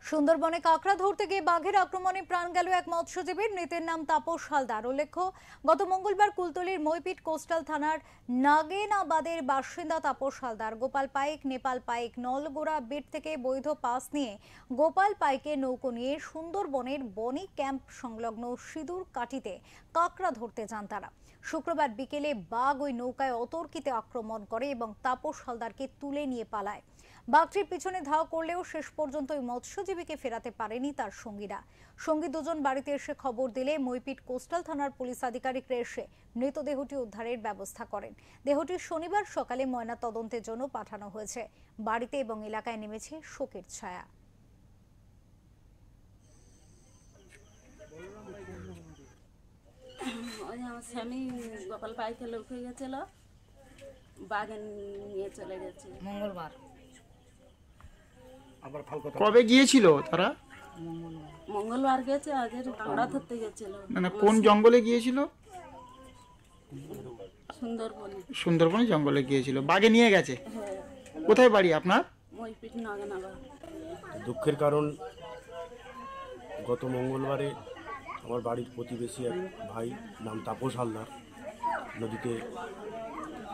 সুন্দরবনে কাঁকড়া ধরতে গিয়ে বাঘের আক্রমণে প্রাণ গেল এক মৎস্যজীবীর। মৃতের নাম তাপস হালদার। উল্লেখ্য, গত মঙ্গলবার কুলতলির মইপিট কোস্টাল থানার নাগেনাবাদের বাসিন্দা তাপস হালদার গোপাল পাইক, নেপাল পাইক, নলগোড়া বিট থেকে বৈধ পাস নিয়ে গোপাল পাইকের নৌকো নিয়ে সুন্দরবনের বনি ক্যাম্প সংলগ্ন সিঁদুর কাটিতে কাঁকড়া ধরতে যান তারা। শুক্রবার বিকেলে বাঘ ওই নৌকায় অতর্কিতে আক্রমণ করে এবং তাপস হালদারকে তুলে নিয়ে পালায়। বাঘটির পিছনে ধাওয়া করলেও শেষ পর্যন্ত ওই মৎস্যজীবীকে ফেরাতে পারেনি তার সঙ্গীরা। সঙ্গী দুজন বাড়িতে এসে খবর দিলে মইপিট কোস্টাল থানার পুলিশ আধিকারিকরা এসে মৃতদেহটি উদ্ধারের ব্যবস্থা করেন। দেহটি শনিবার সকালে ময়না তদন্তের জন্য পাঠানো হয়েছে। বাড়িতে এবং এলাকায় নেমেছে শোকের ছায়া। আমার স্বামী গোপাল পাইকে লোক হয়ে গেছিল, বাঘে নিয়ে চলে গেছে মঙ্গলবার। কবে গিয়েছিল তারা? মঙ্গলবার গেছে, আজের কাঁকড়া ধরতে গেছিল। মানে কোন জঙ্গলে গিয়েছিল? সুন্দরবনে। সুন্দরবনে জঙ্গলে গিয়েছিল, বাঘে নিয়ে গেছে। হ্যাঁ। কোথায় বাড়ি আপনার? মইপিট নাগেনাবাদ। দুঃখের কারণ, গত মঙ্গলবারে আমার বাড়ির প্রতিবেশী এক ভাই নাম তাপস হালদার নদীতে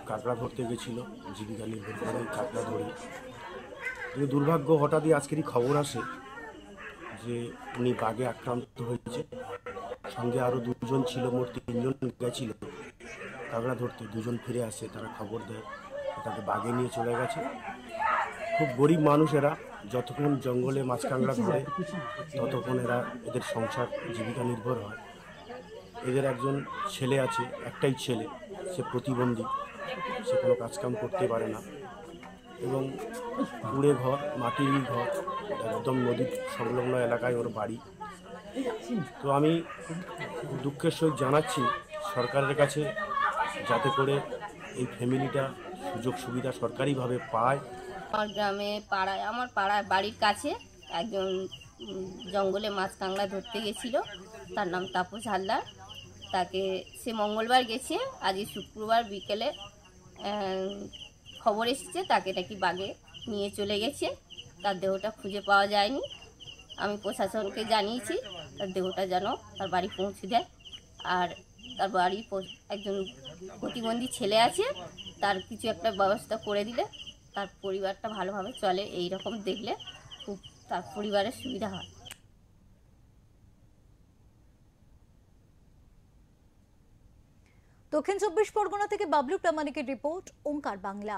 কাঁকড়া ধরতে গেছিল, জীবিকা নির্ভর করে কাঁকড়া ধরে। কিন্তু দুর্ভাগ্য, হঠাৎই আজকেরই খবর আসে যে উনি বাঘে আক্রান্ত হয়েছে। সঙ্গে আরও দুজন ছিল, মোট 3 জন গেছিল কাঁকড়া ধরতে। 2 জন ফিরে আসে, তারা খবর দেয় তাকে বাঘে নিয়ে চলে গেছে। খুব গরিব মানুষ এরা, যতক্ষণ জঙ্গলে মাছ কাঁকড়া ধরে ততক্ষণ এদের সংসার জীবিকা নির্ভর হয়। এদের একজন ছেলে আছে, একটাই ছেলে, সে প্রতিবন্ধী, সে কোনো কাজকাম করতে পারে না এবং কুড়ে ঘর, মাটির ঘর, একদম নদীর সংলগ্ন এলাকায় ওর বাড়ি। তো আমি দুঃখের সহিত জানাচ্ছি সরকারের কাছে, যাতে করে এই ফ্যামিলিটা সুযোগ সুবিধা সরকারিভাবে পায়। আমার গ্রামে পাড়ায়, আমার পাড়ায় বাড়ির কাছে একজন জঙ্গলে মাছ কাঁকড়া ধরতে গেছিল, তার নাম তাপস হালদার। তাকে সে মঙ্গলবার গেছে, আজকে শুক্রবার বিকেলে খবর এসেছে তাকে নাকি বাঘে নিয়ে চলে গেছে। তার দেহটা খুঁজে পাওয়া যায়নি। আমি প্রশাসনকে জানিয়েছি তার দেহটা যেন তার বাড়ি পৌঁছে দেয়। আর তার বাড়ি একজন প্রতিবন্ধী ছেলে আছে, তার কিছু একটা ব্যবস্থা করে দিলে তার পরিবারটা ভালোভাবে চলে। এই রকম দেখলে খুব তার পরিবারের সুবিধা হয়। দক্ষিণ 24 পরগনা থেকে বাবলু প্রামাণিকের রিপোর্ট, ওঙ্কার বাংলা।